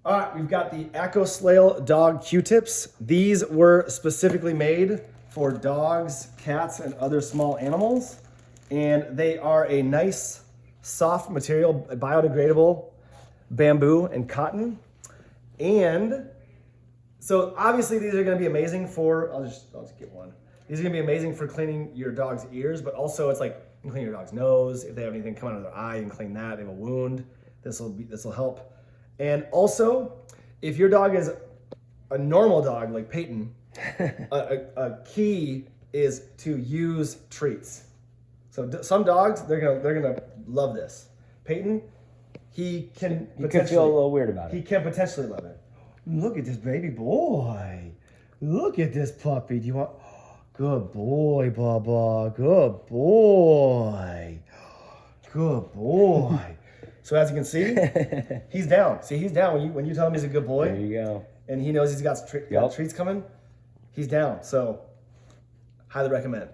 All right, we've got the AquaSlail dog Q-tips. These were specifically made for dogs, cats, and other small animals. And they are a nice, soft material, biodegradable bamboo and cotton. And so obviously these are gonna be amazing for, I'll just get one. These are gonna be amazing for cleaning your dog's ears, but also it's like, you can clean your dog's nose. If they have anything come out of their eye, you can clean that. They have a wound, this will help. And also, if your dog is a normal dog like Peyton, a key is to use treats. So some dogs, they're gonna love this. Peyton, he can feel a little weird about it. He can potentially love it. Look at this baby boy. Look at this puppy. Do you want? Good boy, Bubba. Good boy. Good boy. So as you can see, he's down. See, he's down. When you tell him he's a good boy. There you go. And he knows he's got treats coming, he's down. So, highly recommend.